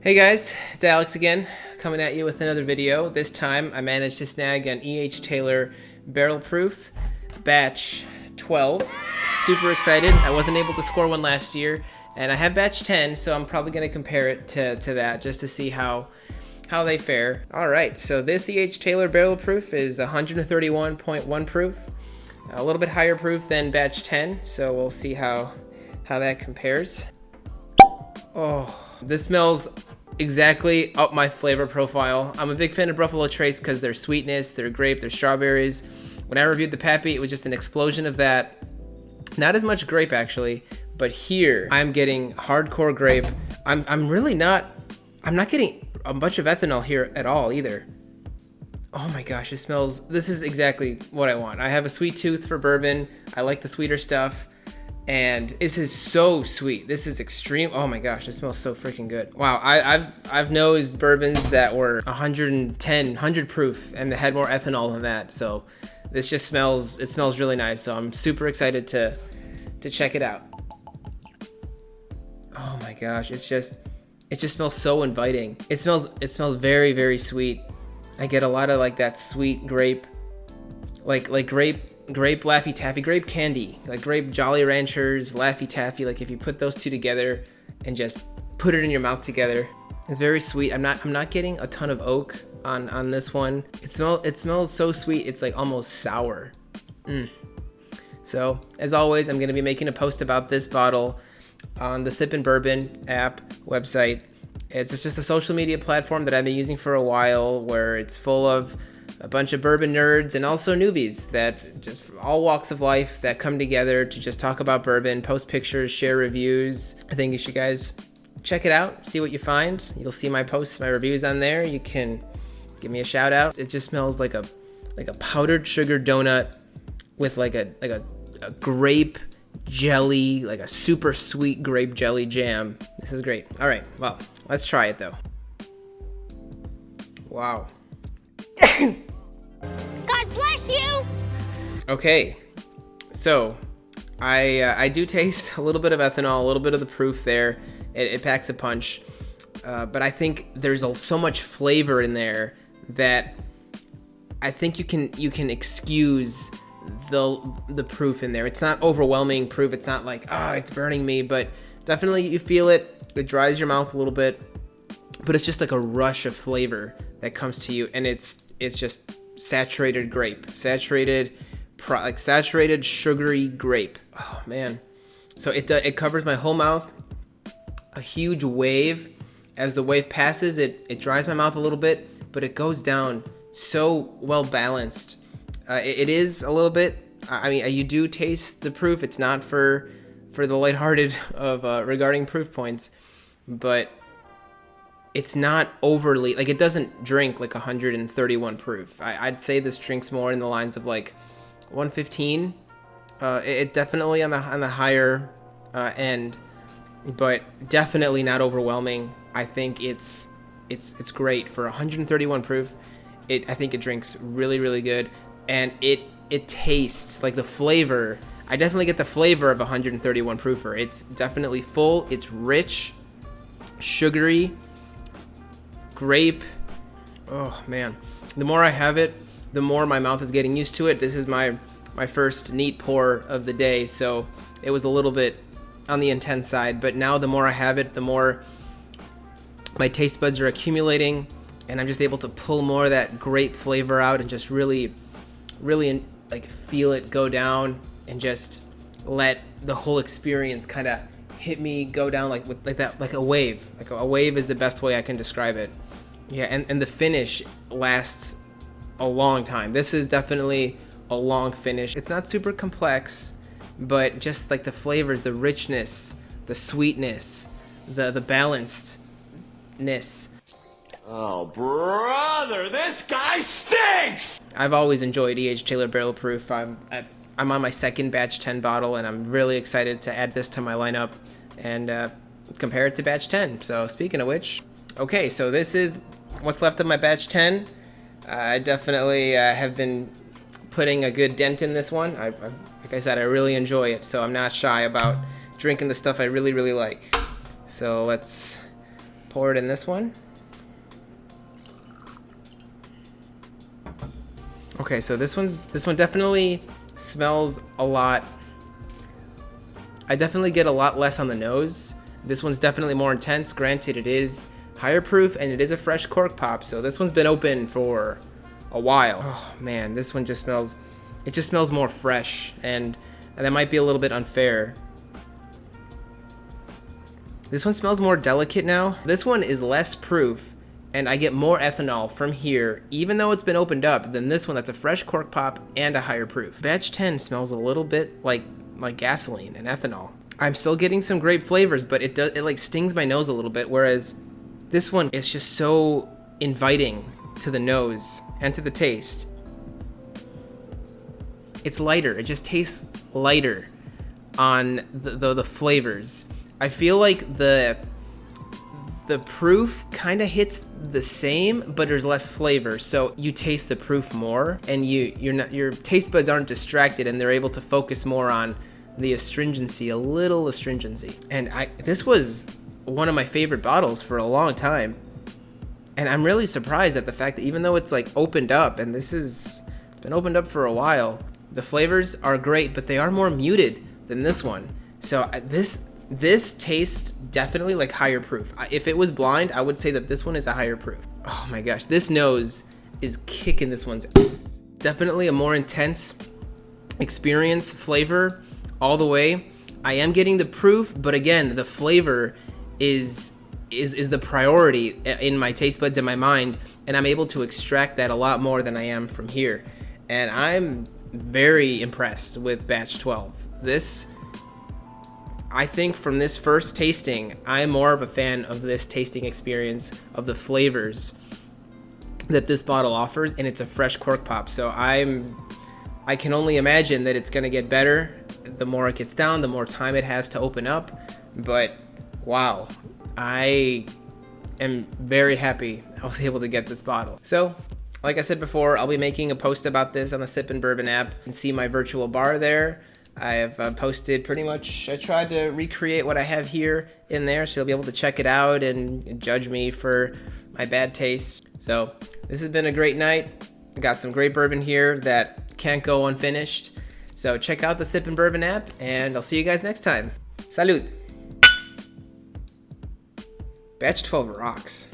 Hey guys, it's Alex again, coming at you with another video. This time I managed to snag an E.H.T barrel proof batch 12. Super excited. I wasn't able to score one last year, and I have batch 10, so I'm probably going to compare it to that just to see how they fare. Alright, so this E.H.T barrel proof is 131.1 proof, a little bit higher proof than batch 10, so we'll see how that compares. Oh, this smells exactly up my flavor profile. I'm a big fan of Buffalo Trace because their sweetness, their grape, their strawberries. When I reviewed the Pappy, it was just an explosion of that. Not as much grape actually, but here I'm getting hardcore grape. I'm not getting a bunch of ethanol here at all either. Oh my gosh, this is exactly what I want. I have a sweet tooth for bourbon. I like the sweeter stuff. And this is so sweet. This is extreme. Oh my gosh, it smells so freaking good. Wow, I've nosed bourbons that were 100 proof and they had more ethanol than that. So this just smells really nice. So I'm super excited to check it out. Oh my gosh, it just smells so inviting. It smells very, very sweet. I get a lot of like that sweet grape, like grape Laffy Taffy, grape candy, like grape Jolly Ranchers, Laffy Taffy. Like if you put those two together and just put it in your mouth together, it's very sweet. I'm not getting a ton of oak on this one. It smells so sweet. It's like almost sour. So as always, I'm gonna be making a post about this bottle on the Sippin' Bourbon app website. It's just a social media platform that I've been using for a while, where it's full of a bunch of bourbon nerds and also newbies that just from all walks of life that come together to just talk about bourbon, post pictures, share reviews. I think you should guys check it out, see what you find. You'll see my posts, my reviews on there. You can give me a shout out. It just smells like a powdered sugar donut with like a grape jelly, like a super sweet grape jelly jam. This is great. All right, well, let's try it though. Wow. God bless you! Okay, so I do taste a little bit of ethanol, a little bit of the proof there. It packs a punch, but I think there's so much flavor in there that I think you can excuse the proof in there. It's not overwhelming proof. It's not like, oh, it's burning me, but definitely you feel it. It dries your mouth a little bit, but it's just like a rush of flavor that comes to you, and it's just saturated grape, saturated sugary grape. Oh man, so it covers my whole mouth. A huge wave. As the wave passes, it dries my mouth a little bit, but it goes down so well balanced. It is a little bit. I mean, you do taste the proof. It's not for the lighthearted of regarding proof points, but it's not overly, like, it doesn't drink like 131 proof. I'd say this drinks more in the lines of like 115. It definitely on the higher end, but definitely not overwhelming. I think it's great for 131 proof. I think it drinks really, really good, and it tastes like the flavor. I definitely get the flavor of 131 proofer. It's definitely full. It's rich, sugary. Grape. Oh man, the more I have it, the more my mouth is getting used to it. This is my first neat pour of the day, so it was a little bit on the intense side, but now the more I have it, the more my taste buds are accumulating, and I'm just able to pull more of that grape flavor out and just really like feel it go down and just let the whole experience kind of hit me, go down like a wave. Like a wave is the best way I can describe it. Yeah, and the finish lasts a long time. This is definitely a long finish. It's not super complex, but just like the flavors, the richness, the sweetness, the balancedness. Oh, brother, this guy stinks! I've always enjoyed E.H.T Barrel Proof. I'm on my second batch 10 bottle, and I'm really excited to add this to my lineup and compare it to batch 10. So speaking of which, okay, so this is what's left of my batch 10. I definitely have been putting a good dent in this one. Like I said, I really enjoy it, so I'm not shy about drinking the stuff I really, really like. So let's Pour it in this one. Okay, so this one definitely smells a lot. I definitely get a lot less on the nose. This one's definitely more intense. Granted, it is higher proof and it is a fresh cork pop, so this one's been open for a while. Oh man, this one just smells, it just smells more fresh, and that might be a little bit unfair. This one smells more delicate now. This one is less proof, and I get more ethanol from here, even though it's been opened up, than this one that's a fresh cork pop and a higher proof. Batch 10 smells a little bit like gasoline and ethanol. I'm still getting some grape flavors, but it like stings my nose a little bit, whereas this one is just so inviting to the nose and to the taste. It's lighter. It just tastes lighter on the flavors. I feel like the proof kind of hits the same, but there's less flavor, so you taste the proof more, and your taste buds aren't distracted, and they're able to focus more on the astringency, a little astringency. And this was one of my favorite bottles for a long time, and I'm really surprised at the fact that even though it's like opened up, and this has been opened up for a while, the flavors are great, but they are more muted than this one. So this tastes definitely like higher proof. If it was blind, I would say that this one is a higher proof. Oh my gosh, this nose is kicking this one's ass. Definitely a more intense experience, flavor all the way. I am getting the proof, but again, the flavor is the priority in my taste buds and my mind, and I'm able to extract that a lot more than I am from here. And I'm very impressed with batch 12. I think from this first tasting, I'm more of a fan of this tasting experience, of the flavors that this bottle offers, and it's a fresh cork pop. So I can only imagine that it's gonna get better the more it gets down, the more time it has to open up. But wow, I am very happy I was able to get this bottle. So, like I said before, I'll be making a post about this on the Sippin' Bourbon app. You can see my virtual bar there. I have posted pretty much, I tried to recreate what I have here in there, so you'll be able to check it out and judge me for my bad taste. So this has been a great night. Got some great bourbon here that can't go unfinished. So check out the Sippin' Bourbon app, and I'll see you guys next time. Salud. Batch 12 rocks.